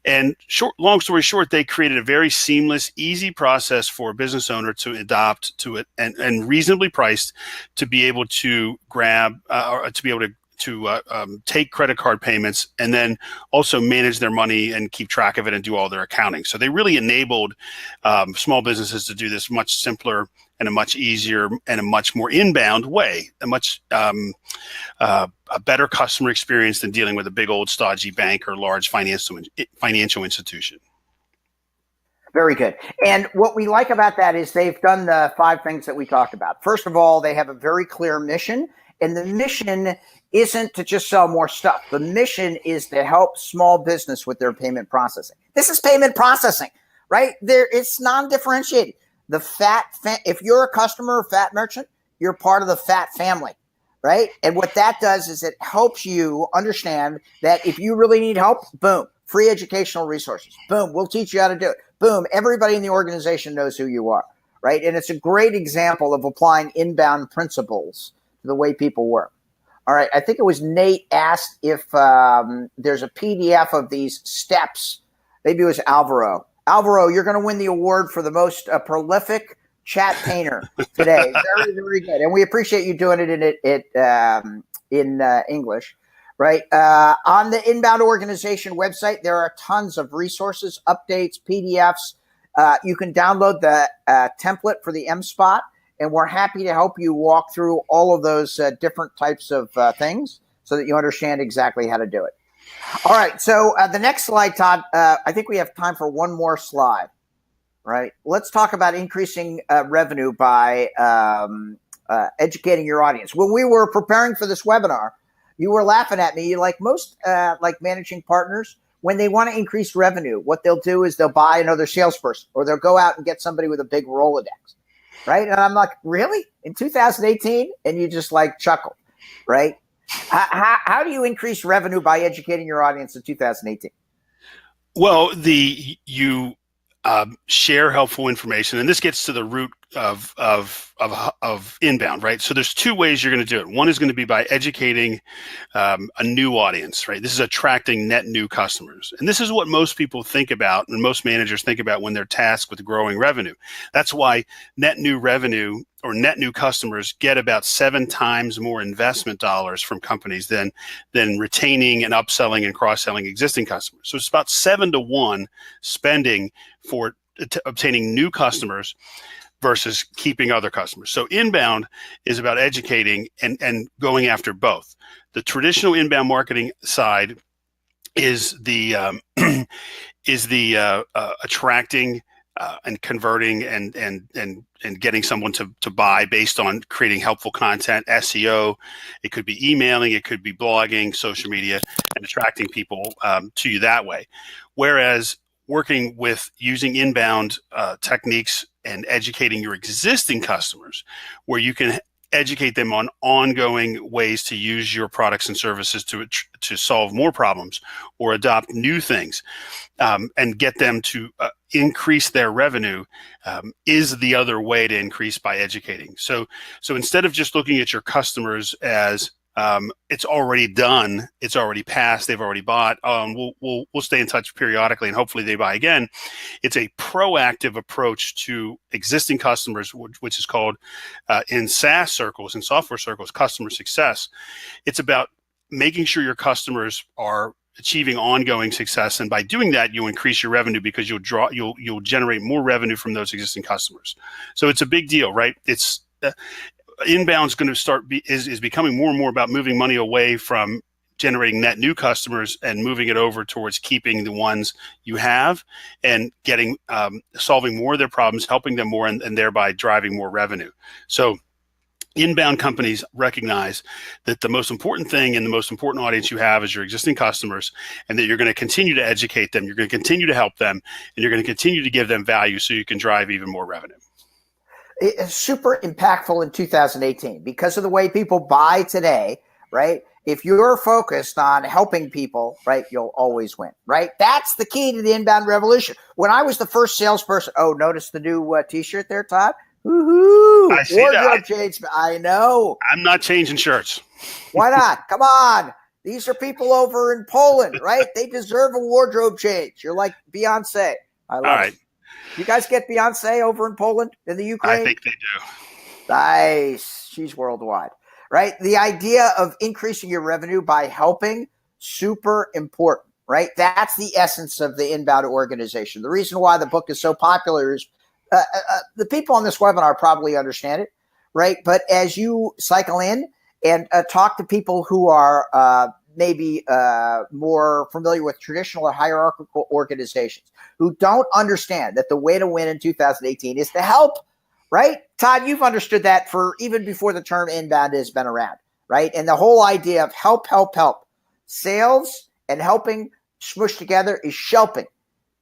And long story short, they created a very seamless, easy process for a business owner to adopt to it, and reasonably priced to be able to grab or to be able to take credit card payments and then also manage their money and keep track of it and do all their accounting. So they really enabled small businesses to do this much simpler and a much easier and a much more inbound way, a much a better customer experience than dealing with a big old stodgy bank or large financial institution. Very good. And what we like about that is they've done the 5 things that we talked about. First of all, they have a very clear mission, and the mission isn't to just sell more stuff. The mission is to help small business with their payment processing. This is payment processing, right? It's non-differentiated. If you're a customer of Fat Merchant, you're part of the Fat family, right? And what that does is it helps you understand that if you really need help, boom, free educational resources. Boom, we'll teach you how to do it. Boom, everybody in the organization knows who you are, right? And it's a great example of applying inbound principles to the way people work. All right, I think it was Nate asked if there's a PDF of these steps Maybe it was Alvaro. Alvaro, you're going to win the award for the most prolific chat painter today. Very, very good. And we appreciate you doing it in English. Right. On the Inbound Organization website, there are tons of resources, updates, PDFs. You can download the template for the MSpot, and we're happy to help you walk through all of those different types of things so that you understand exactly how to do it. All right. So the next slide, Todd, I think we have time for one more slide. Right. Let's talk about increasing revenue by educating your audience. When we were preparing for this webinar, you were laughing at me. Like most like managing partners, when they want to increase revenue, what they'll do is they'll buy another salesperson, or they'll go out and get somebody with a big Rolodex, right? And I'm like, really? In 2018? And you just like chuckle, right? How do you increase revenue by educating your audience in 2018? Well, you share helpful information, and this gets to the root of inbound, right? So there's two ways you're going to do it. One is going to be by educating a new audience, right? This is attracting net new customers, and this is what most people think about, and most managers think about when they're tasked with growing revenue. That's why net new revenue or net new customers get about 7 times more investment dollars from companies than retaining and upselling and cross-selling existing customers. So it's about 7 to 1 spending for obtaining new customers versus keeping other customers. So inbound is about educating and going after both. The traditional inbound marketing side is the attracting and converting and getting someone to buy based on creating helpful content, SEO. It could be emailing, it could be blogging, social media, and attracting people to you that way. Whereas working with using inbound techniques and educating your existing customers, where you can educate them on ongoing ways to use your products and services to solve more problems or adopt new things, and get them to increase their revenue, is the other way to increase by educating. So instead of just looking at your customers as it's already done, it's already passed, they've already bought, we'll stay in touch periodically and hopefully they buy again. It's a proactive approach to existing customers, which is called in SaaS circles, in software circles, customer success. It's about making sure your customers are achieving ongoing success, and by doing that, you'll increase your revenue because you'll generate more revenue from those existing customers. So it's a big deal, right? It's inbound is going to is becoming more and more about moving money away from generating net new customers and moving it over towards keeping the ones you have and getting solving more of their problems, helping them more, and thereby driving more revenue. So inbound companies recognize that the most important thing and the most important audience you have is your existing customers, and that you're going to continue to educate them, you're going to continue to help them, and you're going to continue to give them value so you can drive even more revenue. It's super impactful in 2018 because of the way people buy today, right? If you're focused on helping people, right, you'll always win, right? That's the key to the inbound revolution. When I was the first salesperson, notice the new T-shirt there, Todd? Woohoo! I see Wardrobe that. change. I know. I'm not changing shirts. Why not? Come on. These are people over in Poland, right? They deserve a wardrobe change. You're like Beyonce. I love it. You guys get Beyonce over in Poland, in the Ukraine? I think they do. Nice. She's worldwide, right? The idea of increasing your revenue by helping, super important, right? That's the essence of the inbound organization. The reason why the book is so popular is the people on this webinar probably understand it, right? But as you cycle in and talk to people who are maybe more familiar with traditional or hierarchical organizations who don't understand that the way to win in 2018 is to help, right? Todd, you've understood that for even before the term inbound has been around, right? And the whole idea of help. Sales and helping smushed together is shelping.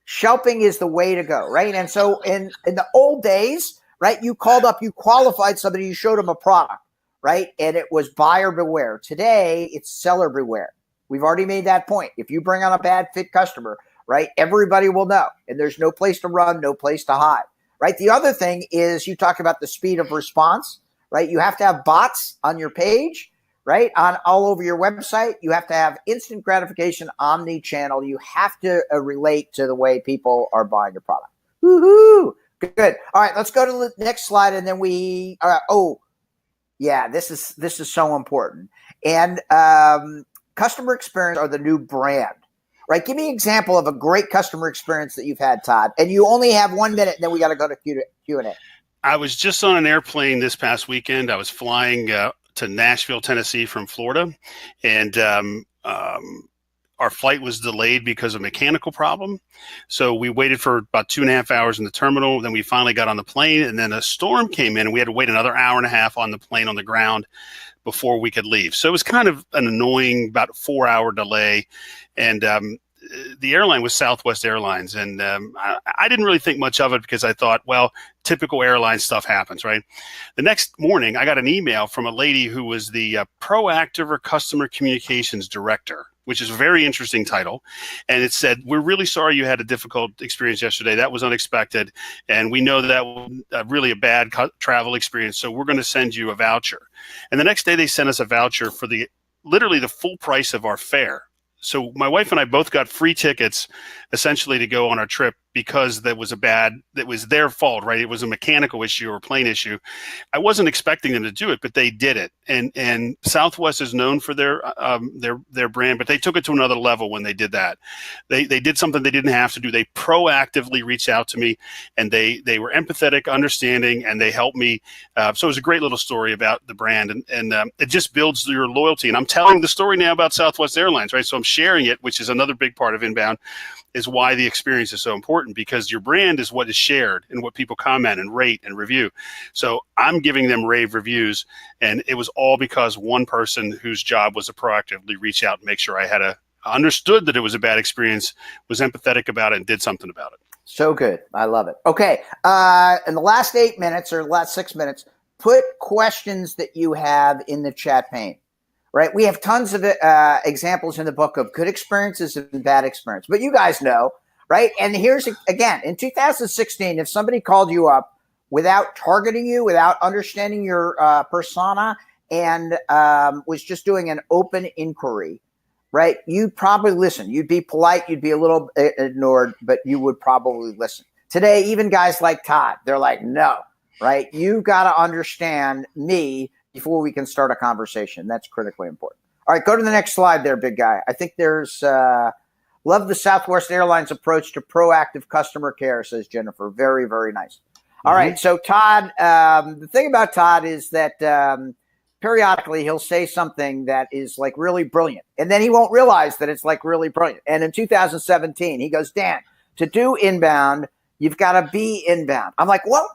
Shelping is the way to go, right? And so in the old days, right, you called up, you qualified somebody, you showed them a product, right? And it was buyer beware. Today, it's seller beware. We've already made that point. If you bring on a bad fit customer, right, everybody will know. And there's no place to run, no place to hide, right? The other thing is you talk about the speed of response, right? You have to have bots on your page, right? On all over your website. You have to have instant gratification, omni-channel. You have to relate to the way people are buying your product. Woohoo! Good. All right, let's go to the next slide, and then we. Yeah, this is so important. And customer experience are the new brand, right? Give me an example of a great customer experience that you've had, Todd. And you only have 1 minute, and then we got to go to Q&A. I was just on an airplane this past weekend. I was flying to Nashville, Tennessee from Florida, and our flight was delayed because of a mechanical problem. So we waited for about 2.5 hours in the terminal. Then we finally got on the plane, and then a storm came in, and we had to wait another 1.5 hours on the plane on the ground before we could leave. So it was kind of an annoying, about 4-hour delay. And the airline was Southwest Airlines. And I didn't really think much of it because I thought, well, typical airline stuff happens, right? The next morning, I got an email from a lady who was the proactive or customer communications director, which is a very interesting title. And it said, we're really sorry you had a difficult experience yesterday. That was unexpected. And we know that was really a bad travel experience. So we're going to send you a voucher. And the next day they sent us a voucher for literally the full price of our fare. So my wife and I both got free tickets essentially to go on our trip because that was their fault, right? It was a mechanical issue or a plane issue. I wasn't expecting them to do it, but they did it. And Southwest is known for their brand, but they took it to another level when they did that. They did something they didn't have to do. They proactively reached out to me, and they were empathetic, understanding, and they helped me. So it was a great little story about the brand, and it just builds your loyalty. And I'm telling the story now about Southwest Airlines, right? So I'm sharing it, which is another big part of inbound, is why the experience is so important, because your brand is what is shared and what people comment and rate and review. So I'm giving them rave reviews, and it was all because one person whose job was to proactively reach out and make sure I understood that it was a bad experience, was empathetic about it, and did something about it. So good. I love it. Okay. In the last 8 minutes or last 6 minutes, put questions that you have in the chat pane. Right, we have tons of examples in the book of good experiences and bad experience. But you guys know, right? And here's, again, in 2016, if somebody called you up without targeting you, without understanding your persona, and was just doing an open inquiry, right, you'd probably listen. You'd be polite. You'd be a little ignored, but you would probably listen. Today, even guys like Todd, they're like, no, right? You've got to understand me before we can start a conversation. That's critically important. All right, go to the next slide there, big guy. I think there's love the Southwest Airlines approach to proactive customer care, says Jennifer. Very, very nice. All right, so Todd, the thing about Todd is that periodically he'll say something that is like really brilliant, and then he won't realize that it's like really brilliant. And in 2017, he goes, Dan, to do inbound, you've got to be inbound. I'm like, what?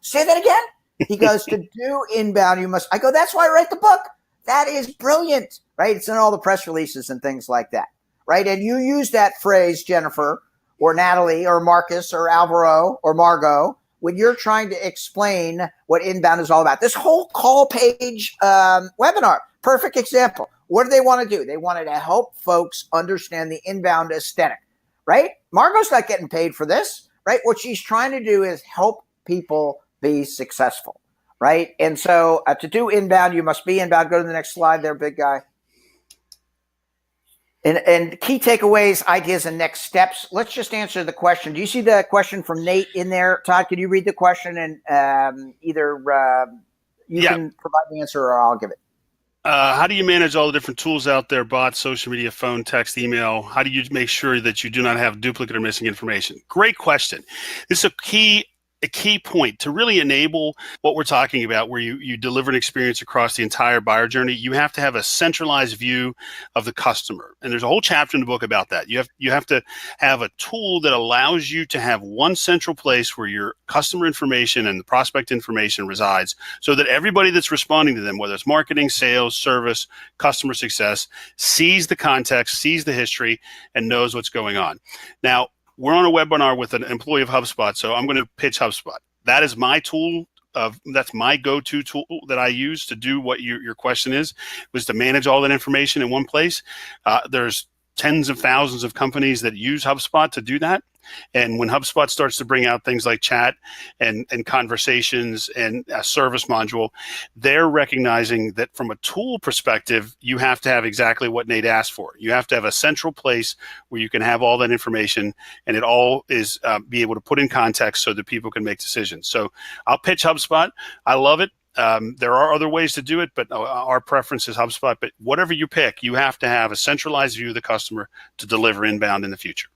Say that again? He goes, to do inbound, you must. I go, that's why I write the book. That is brilliant, right? It's in all the press releases and things like that, right? And you use that phrase, Jennifer, or Natalie, or Marcus, or Alvaro, or Margot, when you're trying to explain what inbound is all about. This whole CallPage webinar, perfect example. What do they want to do? They wanted to help folks understand the inbound aesthetic, right? Margot's not getting paid for this, right? What she's trying to do is help people be successful, right? And so to do inbound, you must be inbound. Go to the next slide there, big guy. And key takeaways, ideas, and next steps. Let's just answer the question. Do you see the question from Nate in there? Todd, can you read the question, and either you can provide the answer or I'll give it. How do you manage all the different tools out there, bots, social media, phone, text, email? How do you make sure that you do not have duplicate or missing information? Great question. This is a key point to really enable what we're talking about, where you deliver an experience across the entire buyer journey. You have to have a centralized view of the customer. And there's a whole chapter in the book about that. You have to have a tool that allows you to have one central place where your customer information and the prospect information resides, so that everybody that's responding to them, whether it's marketing, sales, service, customer success, sees the context, sees the history, and knows what's going on. Now, we're on a webinar with an employee of HubSpot, so I'm going to pitch HubSpot. That is my tool. That's my go-to tool that I use to do what your question was to manage all that information in one place. There's tens of thousands of companies that use HubSpot to do that. And when HubSpot starts to bring out things like chat and conversations and a service module, they're recognizing that from a tool perspective, you have to have exactly what Nate asked for. You have to have a central place where you can have all that information, and it all is be able to put in context so that people can make decisions. So I'll pitch HubSpot. I love it. There are other ways to do it, but our preference is HubSpot. But whatever you pick, you have to have a centralized view of the customer to deliver inbound in the future.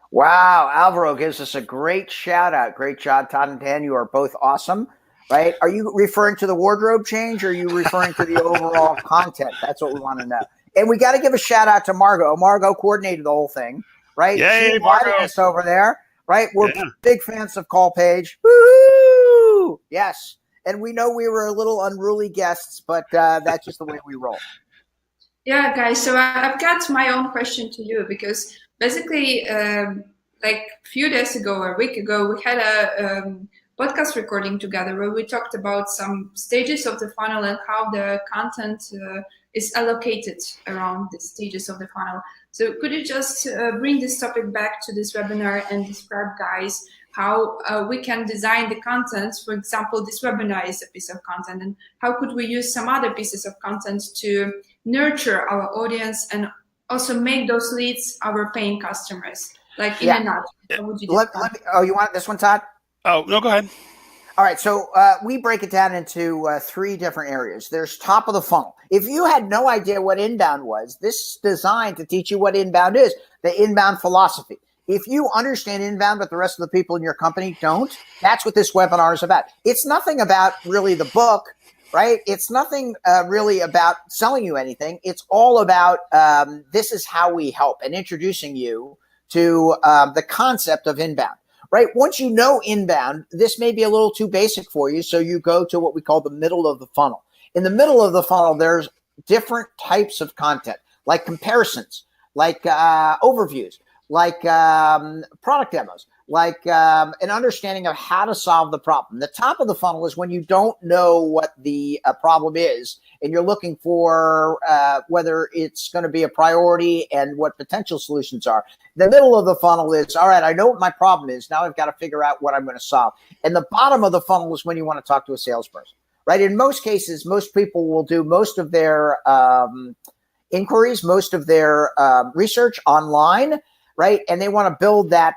Wow, Alvaro gives us a great shout out. Great job, Todd and Dan. You are both awesome, right? Are you referring to the wardrobe change, or are you referring to the overall content? That's what we want to know. And we got to give a shout out to Margot. Margot coordinated the whole thing, right? Yay, she invited Margot. us over there, right? We're big fans of CallPage. Woo! Yes. And we know we were a little unruly guests, but that's just the way we roll. Yeah, guys. So I've got my own question to you, because basically, like a few days ago or a week ago, we had a podcast recording together where we talked about some stages of the funnel and how the content is allocated around the stages of the funnel. So could you just bring this topic back to this webinar and describe, guys, how we can design the content? For example, this webinar is a piece of content, and how could we use some other pieces of content to nurture our audience and also make those leads our paying customers? Like in a nutshell, how would you do that? Oh, you want this one, Todd? Oh, no, go ahead. All right, so we break it down into 3 different areas. There's top of the funnel. If you had no idea what inbound was, this is designed to teach you what inbound is, the inbound philosophy. If you understand inbound, but the rest of the people in your company don't, that's what this webinar is about. It's nothing about really the book, right? It's nothing really about selling you anything. It's all about this is how we help, and introducing you to the concept of inbound, right? Once you know inbound, this may be a little too basic for you, so you go to what we call the middle of the funnel. In the middle of the funnel, there's different types of content, like comparisons, like overviews, like product demos, like an understanding of how to solve the problem. The top of the funnel is when you don't know what the problem is, and you're looking for whether it's going to be a priority and what potential solutions are. The middle of the funnel is, all right, I know what my problem is. Now I've got to figure out what I'm going to solve. And the bottom of the funnel is when you want to talk to a salesperson, right? In most cases, most people will do most of their inquiries, most of their research online, right? And they want to build that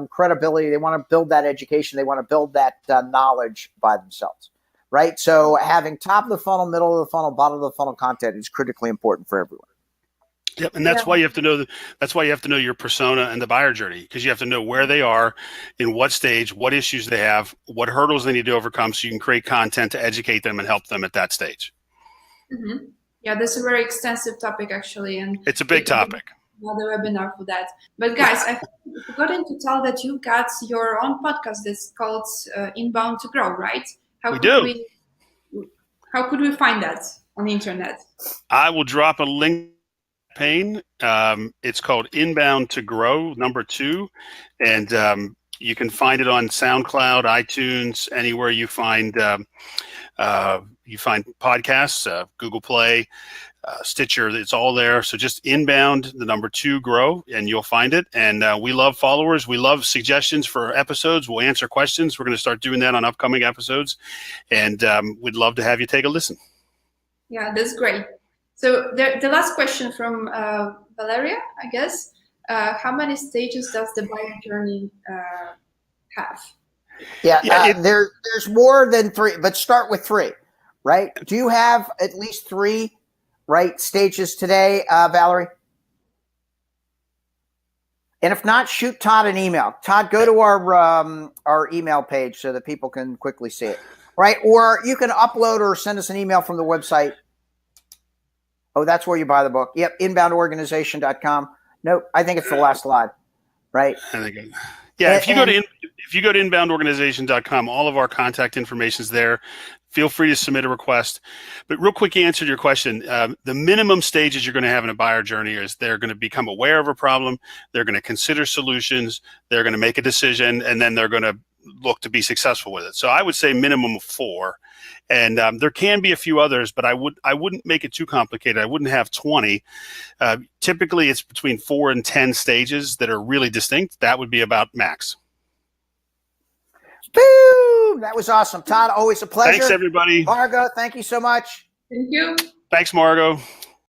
credibility. They want to build that education. They want to build that knowledge by themselves, right? So having top of the funnel, middle of the funnel, bottom of the funnel content is critically important for everyone. Yep, and that's why you have to know. That's why you have to know your persona and the buyer journey, because you have to know where they are, in what stage, what issues they have, what hurdles they need to overcome, so you can create content to educate them and help them at that stage. Mm-hmm. Yeah, that's a very extensive topic, actually, and it's a big topic. Another webinar for that. But guys, I forgot to tell that you got your own podcast that's called Inbound to Grow, right? How could we find that on the internet? I will drop a link. It's called Inbound to Grow #2, and you can find it on SoundCloud, iTunes, anywhere you find podcasts, Google Play, Stitcher. It's all there. So just Inbound, the #2 Grow, and you'll find it. And we love followers. We love suggestions for episodes. We'll answer questions. We're going to start doing that on upcoming episodes, and we'd love to have you take a listen. Yeah, that's great. So the last question from Valeria, I guess. How many stages does the buyer journey have? There's more than 3, but start with 3, right? Do you have at least 3, right, stages today, Valerie? And if not, shoot Todd an email. Todd, go to our email page so that people can quickly see it, right? Or you can upload or send us an email from the website. Oh, that's where you buy the book. Yep, inboundorganization.com. Nope, I think it's the last slide, right? I think if you go to inboundorganization.com, all of our contact information is there. Feel free to submit a request. But real quick answer to your question, the minimum stages you're going to have in a buyer journey is they're going to become aware of a problem, they're going to consider solutions, they're going to make a decision, and then they're going to look to be successful with it. So I would say minimum of 4. And there can be a few others, but I wouldn't make it too complicated. I wouldn't have 20. Typically, it's between 4 and 10 stages that are really distinct. That would be about max. Boom! That was awesome. Todd, always a pleasure. Thanks, everybody. Margot, thank you so much. Thank you. Thanks, Margot.